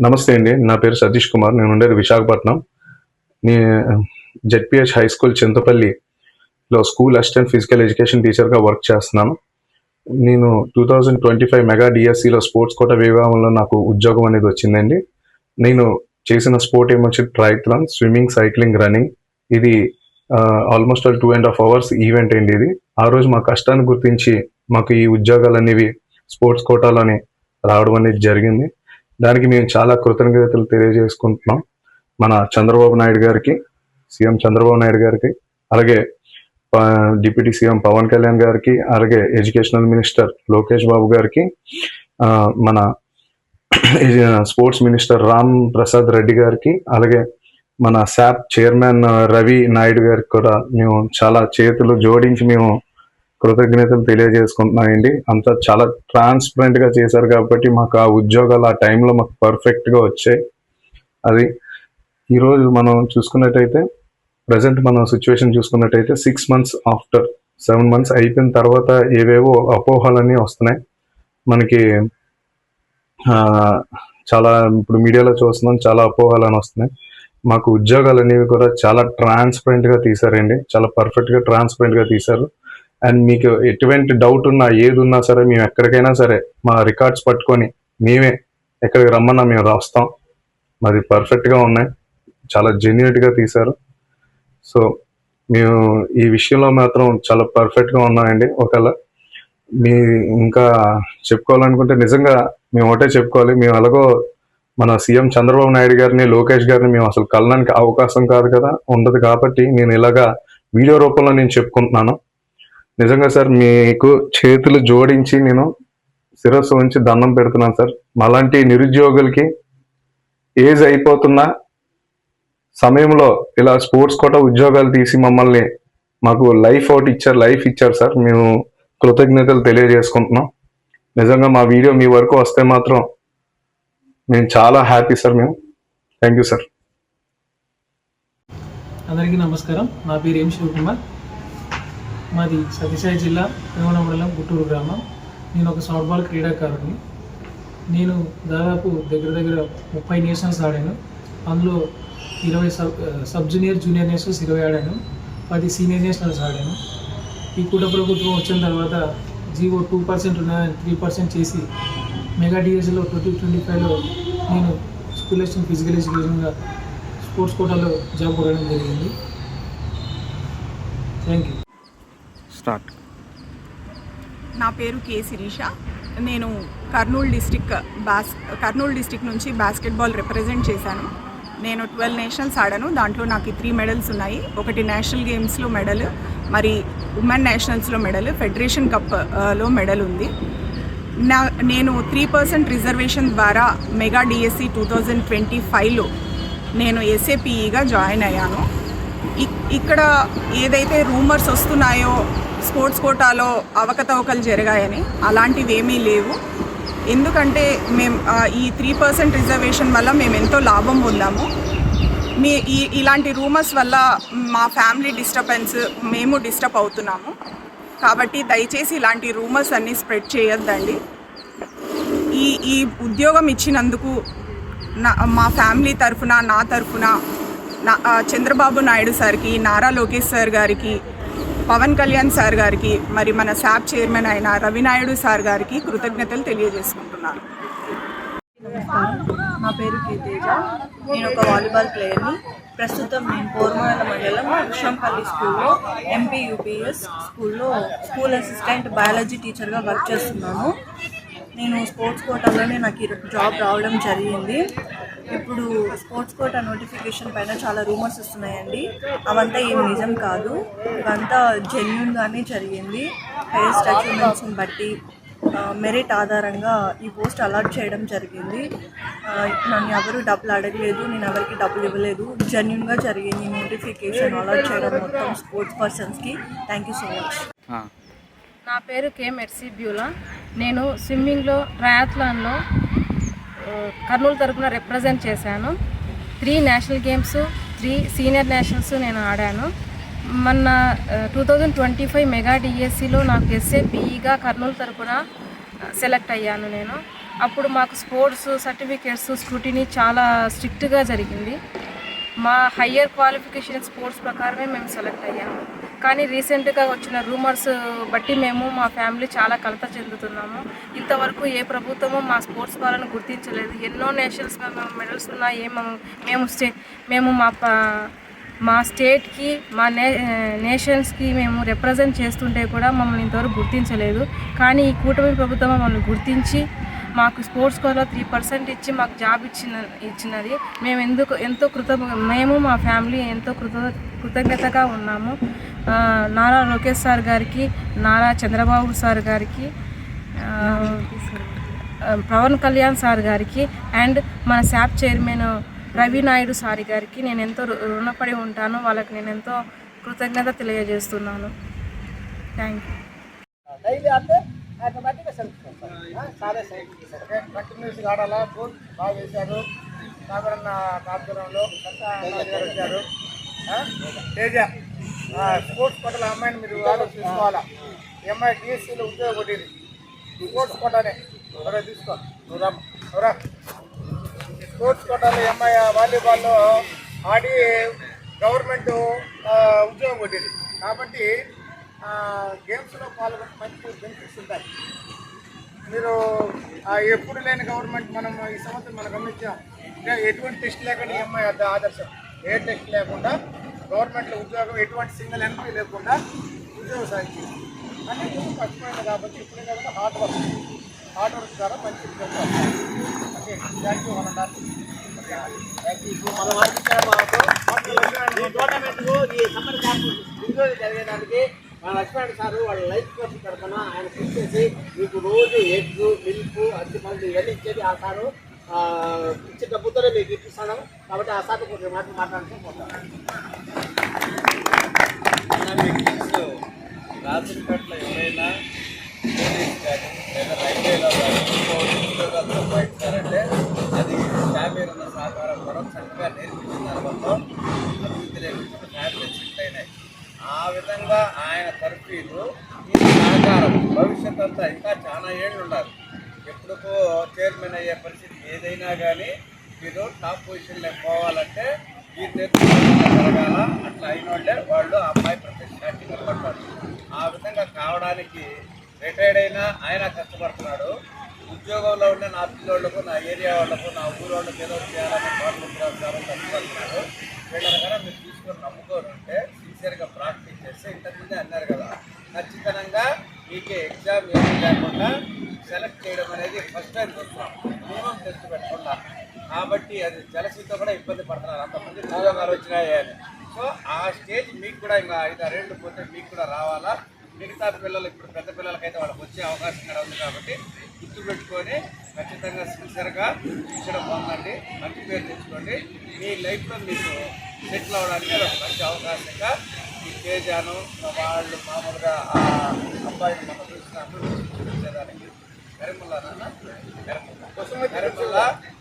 నమస్తే అండి. నా పేరు సతీష్ కుమార్. నేను ఉండేది విశాఖపట్నం. నే జెడ్పీహెచ్ హై స్కూల్ చింతపల్లిలో స్కూల్ అసిస్టెంట్ ఫిజికల్ ఎడ్యుకేషన్ టీచర్‌గా వర్క్ చేస్తున్నాను. నేను 2025 మెగా డీఎస్సీలో స్పోర్ట్స్ కోటా విభాగంలో నాకు ఉద్యోగం అనేది వచ్చిందండి. నేను చేసిన స్పోర్ట్ ఏమొచ్చి ట్రయాథ్లాన్, స్విమ్మింగ్, సైక్లింగ్, రన్నింగ్. ఇది ఆల్మోస్ట్ 2.5 అవర్స్ ఈవెంట్ అండి ఇది. ఆ రోజు మా కష్టాన్ని గుర్తించి మాకు ఈ ఉద్యోగాలనేవి స్పోర్ట్స్ కోటాలోనే రావడం అనేది జరిగింది. దానికి మేము చాలా కృతజ్ఞతలు తెలియజేసుకుంటున్నాం మన చంద్రబాబు నాయుడు గారికి, సీఎం చంద్రబాబు నాయుడు గారికి, అలాగే డిప్యూటీ సీఎం పవన్ కళ్యాణ్ గారికి, అలాగే ఎడ్యుకేషనల్ మినిస్టర్ లోకేష్ బాబు గారికి, మన స్పోర్ట్స్ మినిస్టర్ రామ్ ప్రసాద్ రెడ్డి గారికి, అలాగే మన శాప్ చైర్మన్ రవి నాయుడు గారికి కూడా మేము చాలా చేతులు జోడించి మేము కృతజ్ఞతలు తెలియజేసుకుంటున్నామండి. అంతా చాలా ట్రాన్స్పరెంట్గా చేశారు కాబట్టి మాకు ఆ ఉద్యోగాలు ఆ టైంలో మాకు పర్ఫెక్ట్గా వచ్చాయి. అది ఈరోజు మనం చూసుకున్నట్టయితే ప్రజెంట్ మన సిచ్యువేషన్ చూసుకున్నట్టయితే 6 months ఆఫ్టర్ 7 months అయిపోయిన తర్వాత ఏవేవో అపోహలన్నీ వస్తున్నాయి మనకి. చాలా ఇప్పుడు మీడియాలో చూస్తున్నాం, చాలా అపోహలు అని వస్తున్నాయి. మాకు ఉద్యోగాలు అనేవి కూడా చాలా ట్రాన్స్పరెంట్గా తీశారండి, చాలా పర్ఫెక్ట్గా ట్రాన్స్పరెంట్గా తీశారు. అండ్ మీకు ఎటువంటి డౌట్ ఉన్నా ఏది ఉన్నా సరే మేము ఎక్కడికైనా సరే మా రికార్డ్స్ పట్టుకొని మేమే ఎక్కడికి రమ్మన్నా మేము రాస్తాం. మాది పర్ఫెక్ట్గా ఉన్నాయి, చాలా జెన్యూన్గా తీశారు. సో మేము ఈ విషయంలో మాత్రం చాలా పర్ఫెక్ట్గా ఉన్నామండి. ఒకవేళ మీ ఇంకా చెప్పుకోవాలనుకుంటే నిజంగా మేము ఒకటే చెప్పుకోవాలి, మేము అలాగో మన సీఎం చంద్రబాబు నాయుడు గారిని, లోకేష్ గారిని మేము అసలు కలడానికి అవకాశం కాదు కదా, ఉండదు. కాబట్టి నేను ఇలాగా వీడియో రూపంలో నేను చెప్పుకుంటున్నాను. నిజంగా సార్ మీకు చేతులు జోడించి నేను శిరస్సు ఉంచి దండం పెడుతున్నాను సార్. అలాంటి నిరుద్యోగులకి ఏజ్ అయిపోతున్న సమయంలో ఇలా స్పోర్ట్స్ కోటా ఉద్యోగాలు తీసి మమ్మల్ని మాకు లైఫ్ ఇచ్చారు సార్. మేము కృతజ్ఞతలు తెలియజేసుకుంటున్నాం. నిజంగా మా వీడియో మీ వరకు వస్తే మాత్రం మేము చాలా హ్యాపీ సార్. మేము థ్యాంక్ యూ సార్. అందరికీ నమస్కారం. నా పేరు ఎం శివకుమార్. మాది సత్యసాయి జిల్లా వేమన మండలం గుట్టూరు గ్రామం. నేను ఒక సాఫ్ట్బాల్ క్రీడాకారుని. నేను దాదాపు దగ్గర 30 నేషనల్స్ ఆడాను. అందులో 20 సబ్ జూనియర్, జూనియర్ నేషనల్స్ 20 ఆడాను, 10 సీనియర్ నేషనల్స్ ఆడాను. ఈ కూట ప్రభుత్వం వచ్చిన తర్వాత 2% ఉన్న 3% చేసి మెగా డిఎస్సీలో 2025లో నేను స్కూల్ అసిస్టెంట్ ఫిజికల్ ఎడ్యుకేషన్గా స్పోర్ట్స్ కోటాలో జాబ్ కొట్టడం జరిగింది. Thank you. స్టార్ట్. నా పేరు కే శిరీష. నేను కర్నూలు డిస్టిక్ నుంచి బాస్కెట్బాల్ రిప్రజెంట్ చేశాను. నేను 12 నేషనల్స్ ఆడాను. దాంట్లో నాకు 3 మెడల్స్ ఉన్నాయి. ఒకటి నేషనల్ గేమ్స్లో మెడల్, మరి ఉమెన్ నేషనల్స్లో మెడల్, ఫెడరేషన్ కప్లో మెడల్ ఉంది. నేను 3% రిజర్వేషన్ ద్వారా మెగా డిఎస్సి 2025లో నేను ఎస్ఏపిఈగా జాయిన్ అయ్యాను. ఇక్కడ ఏదైతే రూమర్స్ వస్తున్నాయో స్పోర్ట్స్ కోటాలో అవకతవకలు జరిగాయని, అలాంటివి ఏమీ లేవు. ఎందుకంటే మేము ఈ 3% రిజర్వేషన్ వల్ల మేము ఎంతో లాభం పొందాము. ఇలాంటి రూమర్స్ వల్ల మా ఫ్యామిలీ డిస్టర్బెన్స్, మేము డిస్టర్బ్ అవుతున్నాము. కాబట్టి దయచేసి ఇలాంటి రూమర్స్ అన్నీ స్ప్రెడ్ చేయొద్దండి. ఈ ఉద్యోగం ఇచ్చినందుకు మా ఫ్యామిలీ తరఫున, నా తరఫున చంద్రబాబు నాయుడు సార్కి, నారా లోకేష్ సార్ గారికి, పవన్ కళ్యాణ్ సార్ గారికి, మరి మన శాప్ చైర్మన్ అయిన రవి నాయుడు సార్ గారికి కృతజ్ఞతలు తెలియజేసుకుంటున్నాను. నా పేరు కే తేజ. నేను ఒక వాలీబాల్ ప్లేయర్ని. ప్రస్తుతం నేను కోరమాల మండలం కృష్ణంపల్లి స్కూల్లో ఎంపీయూపీఎస్ స్కూల్లో స్కూల్ అసిస్టెంట్ బయాలజీ టీచర్గా వర్క్ చేస్తున్నాను. నేను స్పోర్ట్స్ కోటాలోనే నాకు ఈ జాబ్ రావడం జరిగింది. ఇప్పుడు స్పోర్ట్స్ కోటా నోటిఫికేషన్ పైన చాలా రూమర్స్ వస్తున్నాయండి. అవంతా ఏం నిజం కాదు, ఇవంతా జెన్యూన్గానే జరిగింది. హైయెస్ట్ అచీవ్మెంట్స్ని బట్టి మెరిట్ ఆధారంగా ఈ పోస్ట్ అలాట్ చేయడం జరిగింది. నన్ను ఎవరు డబ్బులు అడగలేదు, నేను ఎవరికి డబ్బులు ఇవ్వలేదు. జెన్యూన్గా జరిగింది నోటిఫికేషన్ అలాట్ చేయడం మొత్తం స్పోర్ట్స్ పర్సన్స్కి. Thank you so much. నా పేరు కే మెర్సీ బ్యూలా. నేను స్విమ్మింగ్లో, ట్రయాథ్లాన్లో కర్నూలు తరపున రిప్రజెంట్ చేశాను. 3 నేషనల్ గేమ్స్, 3 సీనియర్ నేషనల్స్ నేను ఆడాను. మొన్న 2025 మెగా డిఎస్సిలో నాకు ఎస్ఏపిఈగా కర్నూలు తరపున సెలెక్ట్ అయ్యాను. నేను అప్పుడు మాకు స్పోర్ట్స్ సర్టిఫికేట్స్ స్క్రూటినీ చాలా స్ట్రిక్ట్గా జరిగింది. మా హయ్యర్ క్వాలిఫికేషన్ స్పోర్ట్స్ ప్రకారమే మేము సెలెక్ట్ అయ్యాము. కానీ రీసెంట్గా వచ్చిన రూమర్స్ బట్టి మేము మా ఫ్యామిలీ చాలా కలత చెందుతున్నాము. ఇంతవరకు ఏ ప్రభుత్వము మా స్పోర్ట్స్ వాళ్ళని గుర్తించలేదు. ఎన్నో నేషనల్స్ మెడల్స్ ఉన్నాయి. మేము మా స్టేట్కి మా నేషన్స్కి మేము రిప్రజెంట్ చేస్తుంటే కూడా మమ్మల్ని ఇంతవరకు గుర్తించలేదు. కానీ ఈ కూటమి ప్రభుత్వం మమ్మల్ని గుర్తించి మాకు స్పోర్ట్స్ కోటాలో 3% ఇచ్చి మాకు జాబ్ ఇచ్చినది మేము ఎంతో మేము మా ఫ్యామిలీ ఎంతో కృతజ్ఞతగా ఉన్నాము. నారా లోకేష్ సార్ గారికి, నారా చంద్రబాబు సార్ గారికి, పవన్ కళ్యాణ్ సార్ గారికి అండ్ మన శాప్ చైర్మన్ రవి నాయుడు సార్ గారికి నేను ఎంతో రుణపడి ఉంటాను. వాళ్ళకి నేను ఎంతో కృతజ్ఞత తెలియజేస్తున్నాను. Thank you. డైలీ ఆడితే ఆటోమేటిక్గా సెలెక్ట్ చేస్తారు. చాలా కంటిన్యూస్గా ఆడాలా. గోల్ బాగా వేశారు. కాకరన్న ఆధ్వర్యంలో గారు వచ్చారు. తేజ స్పోర్ట్స్ కోటలో అమ్మాయిని మీరు ఆలోచించుకోవాలా. ఈ అమ్మాయి డిఎస్సీలో ఉద్యోగం కొట్టింది. స్పోర్ట్స్ కోటానే తీసుకో. నువ్వురా స్పోర్ట్స్ కోటాలో ఈ అమ్మాయి వాలీబాల్లో ఆడి గవర్నమెంట్ ఉద్యోగం కొట్టింది. కాబట్టి గేమ్స్లో పాల్గొని మంచి బెనిఫిట్స్ ఉంటాయి. మీరు ఎప్పుడు లేని గవర్నమెంట్ మనం ఈ సంవత్సరం మనం గమనించాం. ఇంకా ఎటువంటి టెస్ట్ లేకుండా ఈ అమ్మాయి ఆదర్శం. ఏ టెస్ట్ లేకుండా గవర్నమెంట్లో ఉద్యోగం, ఎటువంటి సింగిల్ ఎంట్రీ లేకుండా ఉద్యోగం సాధించింది. అంటే ఇప్పుడు కష్టమైంది కాబట్టి ఇప్పుడే కాకుండా హార్డ్ వర్క్ ద్వారా మంచి ఉద్యోగం వస్తాయి. Okay, thank you. ఇప్పుడు మనం ఆడిపించారు టోర్నమెంట్కు ఈ సమ్మర్ క్యాంప్ ఇంజోయ్ జరిగేదానికి మన లక్ష్మణ్ సార్ వాళ్ళ లైఫ్ కోర్స్ తరఫున ఆయన ఫిక్స్ చేసి మీకు రోజు ఎగ్, మిల్క్, అరటిపండ్లు ఇవన్నీ ఇచ్చేది ఆ సారు ఇచ్చే డబ్బుతోనే మీకు ఇప్పిస్తాను. కాబట్టి ఆ సార్ కొంచెం మాట్లాడుకుంటున్నాను. రాజంపేటలో ఎవరైనా పోలీస్ కానీ లేదా రైల్వేలో కానీ ఉద్యోగాలు సంపాదించారంటే అది షామీర్ ఉన్న సహకారం కూడా చక్కగా నేర్పించిన దానివల్ల అభివృద్ధి లేకుండా ఫ్యామిలీ సెట్ అయినాయి. ఆ విధంగా ఆయన తరఫీలు ఈ సహకారం భవిష్యత్ అంతా ఇంకా చాలా ఏళ్ళు ఉండాలి. ఎప్పుడుకో చైర్మన్ అయ్యే పరిస్థితి ఏదైనా కానీ మీరు టాప్ పొజిషన్లో పోవాలంటే ఈ నేతృత్వం జరగాల. అట్లా అయిన వాళ్ళే వాళ్ళు అమ్మాయి ప్రతి నిలబడతారు. ఆ విధంగా కావడానికి రిటైర్డ్ అయినా ఆయన కష్టపడుతున్నాడు. ఉద్యోగంలో ఉండే నా పిల్లోళ్లకు, నా ఏరియా వాళ్ళకు, నా ఊరు వాళ్ళకి ఏదో చేయాలని పాల్గొంటున్నారు, కష్టపడుతున్నారు. వీళ్ళని కన్నా మీరు తీసుకొని నమ్ముకొని ఉంటే సిన్సియర్గా ప్రాక్టీస్ చేస్తే ఇంతకుముందే అన్నారు కదా, ఖచ్చితంగా మీకు ఎగ్జామ్ ఏమీ లేకుండా సెలెక్ట్ చేయడం అనేది ఫస్ట్ టైం చూస్తున్నాం. మినిమం టెస్ట్ పెట్టకుండా. కాబట్టి అది జలసీతో కూడా ఇబ్బంది పడుతున్నారు. అంతమంది ఉద్యోగాలు వచ్చినాయి అని. సో ఆ స్టేజ్ మీకు కూడా ఇంకా 5-6 ఏళ్ళు పోతే మీకు కూడా రావాలా. మిగతా పిల్లలు ఇప్పుడు పెద్ద పిల్లలకైతే వాళ్ళకి వచ్చే అవకాశం కూడా ఉంది. కాబట్టి గుర్తుపెట్టుకొని ఖచ్చితంగా సిన్సియర్గా ఇక్కడ పొందండి, మంచి పేరు తెచ్చుకోండి. మీ లైఫ్లో మీకు సెటిల్ అవ్వడానికి అది ఒక మంచి అవకాశంగా ఈ తేజాను వాళ్ళు మామూలుగా ఆ అబ్బాయిని మనం చూపించేదానికి కరిముల్లా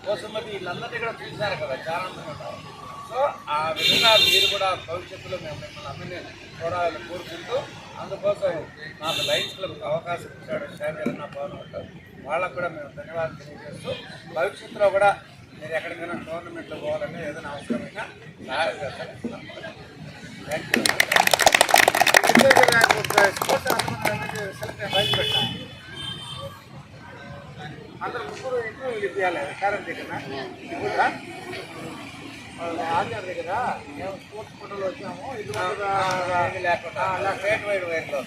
కోసమతి వీళ్ళందరినీ కూడా చూశారు కదా, చాలా మంది ఉంటారు. సో ఆ విధంగా మీరు కూడా భవిష్యత్తులో మేము మిమ్మల్ని అందరినీ చూడాలని కోరుకుంటూ, అందుకోసం నాకు లైన్స్ క్లబ్కి అవకాశం ఇచ్చాడు షామీర్ అన్న, పవన్ ఉంటారు. వాళ్ళకు కూడా మేము ధన్యవాదాలు తెలియజేస్తూ భవిష్యత్తులో కూడా మీరు ఎక్కడికైనా టోర్నమెంట్లో పోవాలని ఏదైనా అవసరమైనా సహాయం చేస్తాను. Thank you. స్పోర్ట్స్ సెలెక్ట్ రైలు పెట్టాలి. అందరూ ముగ్గురు ఇంటర్వ్యూ ఇప్పించాలి. పేరెంట్ దగ్గర ఆచార్య దగ్గర మేము స్పోర్ట్స్ ఫోటోలు వచ్చాము. ఇది లేకుండా స్టేట్ వైడ్ వైర్లో